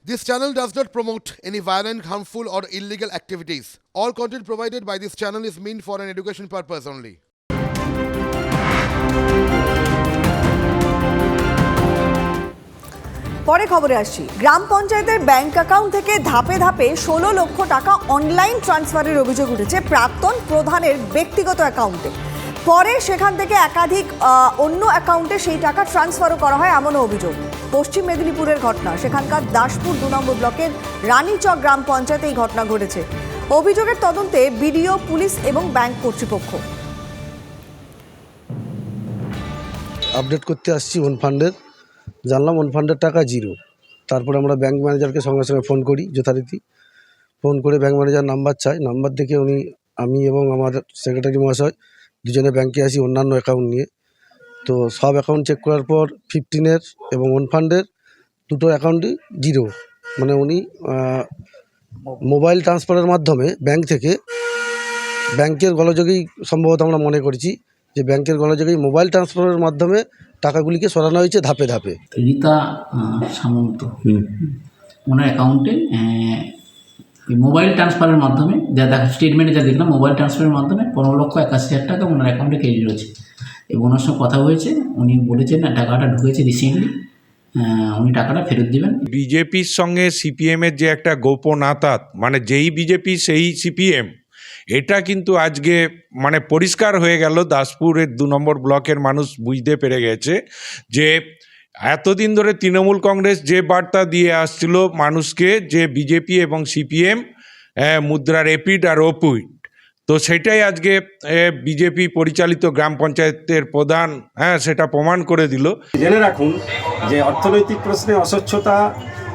This channel does not promote any violent, harmful, or illegal activities. All content provided by this channel is meant for an education purpose only. পরে খবরে আসছি। গ্রাম পঞ্চায়েতের bank account থেকে ধাপে ধাপে 16 লক্ষ টাকা অনলাইন ট্রান্সফারের অভিযোগ উঠেছে প্রাক্তন প্রধানের ব্যক্তিগত অ্যাকাউন্টে। পরে সেখান থেকে একাধিক অন্য অ্যাকাউন্টে সেই টাকা ট্রান্সফারও করা হয় এমনও অভিযোগ। পশ্চিম মেদিনীপুরের ঘটনা, সেখানকার দাসপুর 2 নম্বর ব্লকের রানীচক গ্রাম পঞ্চায়েতে এই ঘটনা ঘটেছে। অভিযোগের তদন্তে বিডিও, পুলিশ এবং ব্যাংক কর্তৃপক্ষ। আপডেট করতে আসছি ওন ফান্ডের, জানলাম ওন ফান্ডের টাকা জিরো। তারপরে আমরা ব্যাংক ম্যানেজারকে সঙ্গে সঙ্গে ফোন করি, যথারীতি ফোন করে ব্যাংক ম্যানেজার নাম্বার চাই। নাম্বার দেখে আমি এবং আমার সেক্রেটারি মহাশয় দুজনে ব্যাংকে আসি অন্যান্য অ্যাকাউন্ট নিয়ে। তো সব অ্যাকাউন্ট চেক করার পর 15-এর এবং ওন ফান্ডের দুটো অ্যাকাউন্টই জিরো। মানে উনি মোবাইল ট্রান্সফারের মাধ্যমে ব্যাংক থেকে, ব্যাংকের গোলযোগেই সম্ভবত আমরা মনে করছি যে ব্যাংকের গোলযোগেই মোবাইল ট্রান্সফারের মাধ্যমে টাকাগুলিকে সরানো হয়েছে ধাপে ধাপে। রীতা সামন্ত ওনার অ্যাকাউন্টে মোবাইল ট্রান্সফারের মাধ্যমে স্টেটমেন্টে যা দেখলাম, মোবাইল ট্রান্সফারের মাধ্যমে 15,81,000 টাকা ওনার অ্যাকাউন্টে ক্রেডিট হয়েছে। এবং ওনার সঙ্গে কথা হয়েছে, উনি বলেছেন না টাকাটা ঢুকেছে রিসেন্টলি, উনি টাকাটা ফেরত দেবেন। বিজেপির সঙ্গে সিপিএমের যে একটা গোপন আঁতাত, মানে যেই বিজেপি সেই সিপিএম, এটা কিন্তু আজকে মানে পরিষ্কার হয়ে গেল। দাসপুরের 2 নম্বর ব্লকের মানুষ বুঝতে পেরে গেছে যে এতদিন ধরে তৃণমূল কংগ্রেস যে বার্তা দিয়ে আসছিল মানুষকে যে বিজেপি এবং সিপিএম মুদ্রার এপিড আর ওপিড, তো সেটাই আজকে বিজেপি পরিচালিত গ্রাম পঞ্চায়েতের প্রধান সেটা প্রমাণ করে দিল। জেনে রাখুন যে অর্থনৈতিক প্রশ্নে অস্বচ্ছতা,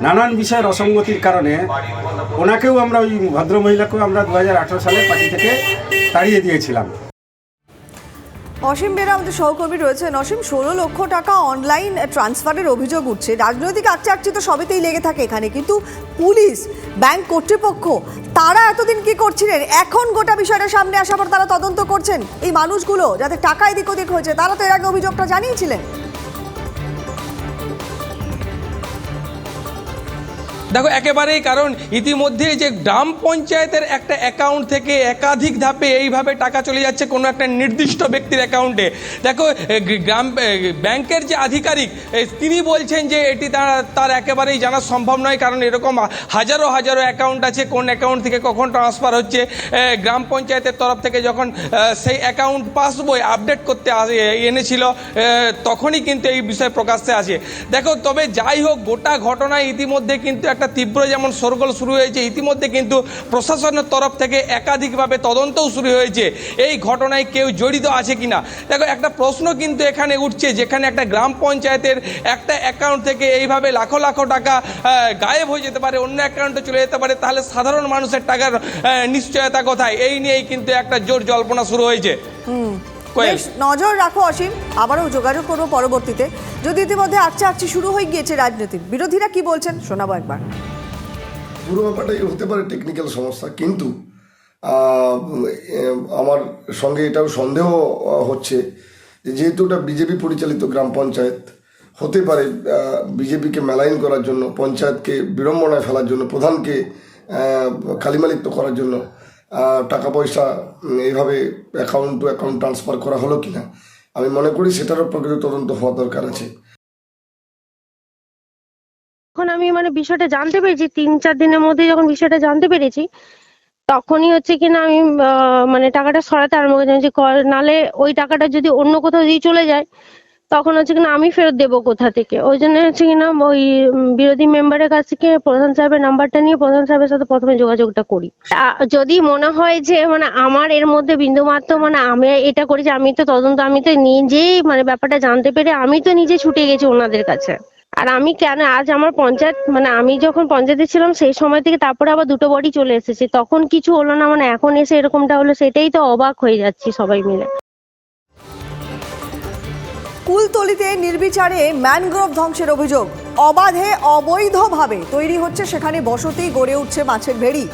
নানান বিষয়ের অসঙ্গতির কারণে ওনাকেও আমরা, ওই ভদ্রমহিলাকেও আমরা 2018 সালে পার্টি থেকে তাড়িয়ে দিয়েছিলাম। অসীম বেরা আমাদের সহকর্মী রয়েছেন। অসীম, 16 লক্ষ টাকা অনলাইন ট্রান্সফারের অভিযোগ উঠছে। রাজনৈতিক আকচাকচি তো সবেতেই লেগে থাকে এখানে, কিন্তু পুলিশ, ব্যাংক কর্তৃপক্ষ তারা এতদিন কি করছিলেন? এখন গোটা বিষয়টা সামনে আসার পর তারা তদন্ত করছেন এই মানুষগুলো যাতে টাকা এদিক ওদিক হয়েছে। তারা তো এর আগে অভিযোগটা জানিয়েছিলেন। দেখো, একেবারেই, কারণ ইতিমধ্যে যে গ্রাম পঞ্চায়েতের একটা অ্যাকাউন্ট থেকে একাধিক ধাপে এইভাবে টাকা চলে যাচ্ছে কোনো একটা নির্দিষ্ট ব্যক্তির অ্যাকাউন্টে। দেখো, গ্রাম ব্যাংকের যে আধিকারিক তিনি বলছেন যে এটি তার একেবারেই জানা সম্ভব নয়, কারণ এরকম হাজারো হাজারো অ্যাকাউন্ট আছে, কোন অ্যাকাউন্ট থেকে কখন ট্রান্সফার হচ্ছে। গ্রাম পঞ্চায়েতের তরফ থেকে যখন সেই অ্যাকাউন্ট পাসবই আপডেট করতে এনেছিল তখনই কিন্তু এই বিষয় প্রকাশ্যে আসে। দেখো, তবে যাই হোক, গোটা ঘটনায় ইতিমধ্যে কিন্তু একটা তীব্র যেমন শোরগোল শুরু হয়েছে, ইতিমধ্যে কিন্তু প্রশাসনের তরফ থেকে একাধিকভাবে তদন্তও শুরু হয়েছে এই ঘটনায় কেউ জড়িত আছে কিনা। দেখো, একটা প্রশ্ন কিন্তু এখানে উঠছে, যেখানে একটা গ্রাম পঞ্চায়েতের একটা অ্যাকাউন্ট থেকে এইভাবে লাখো লাখো টাকা গায়েব হয়ে যেতে পারে, অন্য অ্যাকাউন্টে চলে যেতে পারে, তাহলে সাধারণ মানুষের টাকার নিশ্চয়তা কোথায়? এই নিয়েই কিন্তু একটা জোর জল্পনা শুরু হয়েছে। নজর রাখো অসীম, আবারও যোগাযোগ করবো পরবর্তীতে। যদি ইতিমধ্যে আকচাকচি শুরু হয়ে গিয়েছে রাজনীতির, বিরোধীরা কি বলছেন শোনাবো একবার। পুরো ব্যাপারটাই হতে পারে টেকনিক্যাল সমস্যা, কিন্তু আমার সঙ্গে এটাও সন্দেহ হচ্ছে যেহেতু ওটা বিজেপি পরিচালিত গ্রাম পঞ্চায়েত, হতে পারে বিজেপিকে মেলাইন করার জন্য, পঞ্চায়েতকে বিড়ম্বনায় ফেলার জন্য, প্রধানকে কালিমালিপ্ত করার জন্য টাকা পয়সা এইভাবে অ্যাকাউন্ট টু অ্যাকাউন্ট ট্রান্সফার করা হলো কিনা, আমি মনে করি সেটারও প্রকৃত তদন্ত হওয়া দরকার আছে। যখন আমি বিষয়টা জানতে পেরেছি, 3-4 দিনের মধ্যে যখন বিষয়টা জানতে পেরেছি, তখনই হচ্ছে কিনা আমি টাকাটা সরাতে আরম্ভ করেছি। নালে ওই টাকাটা যদি অন্য কোথাও দিয়ে চলে যায়, তখন হচ্ছে কিনা আমি ফেরত দেবো কোথা থেকে। ওই জন্য হচ্ছে কিনা ওই বিরোধী মেম্বারের কাছ থেকে প্রধান সাহেবের নাম্বারটা নিয়ে প্রধান সাহেবের সাথে প্রথমে যোগাযোগটা করি। যদি মনে হয় যে আমার এর মধ্যে বিন্দুমাত্র আমি এটা করেছি, আমি তো তদন্ত, আমি তো নিজেই ব্যাপারটা জানতে পেরে আমি তো নিজে ছুটে গেছি ওনাদের কাছে। আর আমি কেন আজ আমার পঞ্চায়েত, আমি যখন পঞ্চায়েতে ছিলাম সেই সময় থেকে তারপরে আবার 2টো বডি চলে এসেছে, তখন কিছু হলো না, এখন এসে এরকমটা হলো, সেটাই তো অবাক হয়ে যাচ্ছি সবাই মিলে। কুলতলিতে নির্বিচারে ম্যানগ্রোভ ধ্বংসের অভিযোগ। অবাধে অবৈধভাবে তৈরি হচ্ছে সেখানে বসতি, গড়ে উঠছে মাছের ভেড়ি।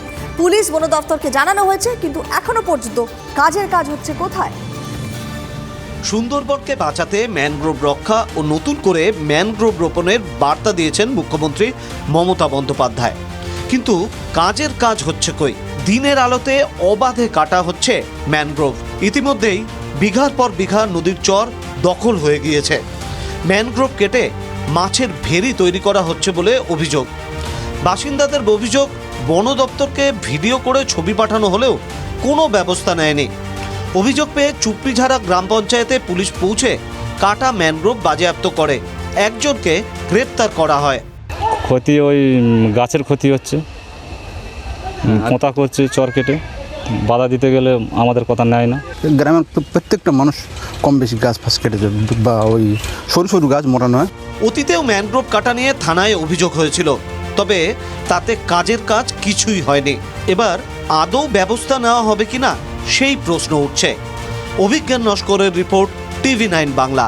পুলিশ, বন দপ্তরকে জানানো হয়েছে, কিন্তু এখনো পর্যন্ত কাজের কাজ হচ্ছে কোথায়? সুন্দরবনকে বাঁচাতে ম্যানগ্রোভ রক্ষা ও নতুন করে ম্যানগ্রোভ রোপণের বার্তা দিয়েছেন মুখ্যমন্ত্রী মমতা বন্দ্যোপাধ্যায়, কিন্তু কাজের কাজ হচ্ছে কই? দিনের আলোতে অবাধে কাটা হচ্ছে ম্যানগ্রোভ। ইতিমধ্যেই বিঘার পর বিঘা নদীর চর দখল হয়ে গিয়েছে। ম্যানগ্রোভ কেটে মাছের ভেরি তৈরি করা হচ্ছে বলে অভিযোগ। বাসিন্দাদের অভিযোগ, বন দপ্তরকে ভিডিও করে ছবি পাঠানো হলেও কোনো ব্যবস্থা নেয়নি। অভিযোগ পেয়ে চুপ্পিঝাড়া গ্রাম পঞ্চায়েতে পুলিশ পৌঁছে কাটা ম্যানগ্রোভ বাজেয়াপ্ত করে। একজনকে গ্রেপ্তার করা হয়। ক্ষতি ওই গাছের ক্ষতি হচ্ছে, পোঁতা করছে চর কেটে, বাধা দিতে গেলে আমাদের কথা নেয় না। গ্রামের প্রত্যেকটা মানুষ কম বেশি গাছ ফাছ কেটে যাবে বা ওই সরু সরু গাছ মোটানো হয়। অতীতেও ম্যানগ্রোভ কাটা নিয়ে থানায় অভিযোগ হয়েছিল, তবে তাতে কাজের কাজ কিছুই হয়নি। এবার আদৌ ব্যবস্থা নেওয়া হবে কিনা সেই প্রশ্ন উঠছে। অভিজ্ঞান নস্করের রিপোর্ট, TV9 বাংলা।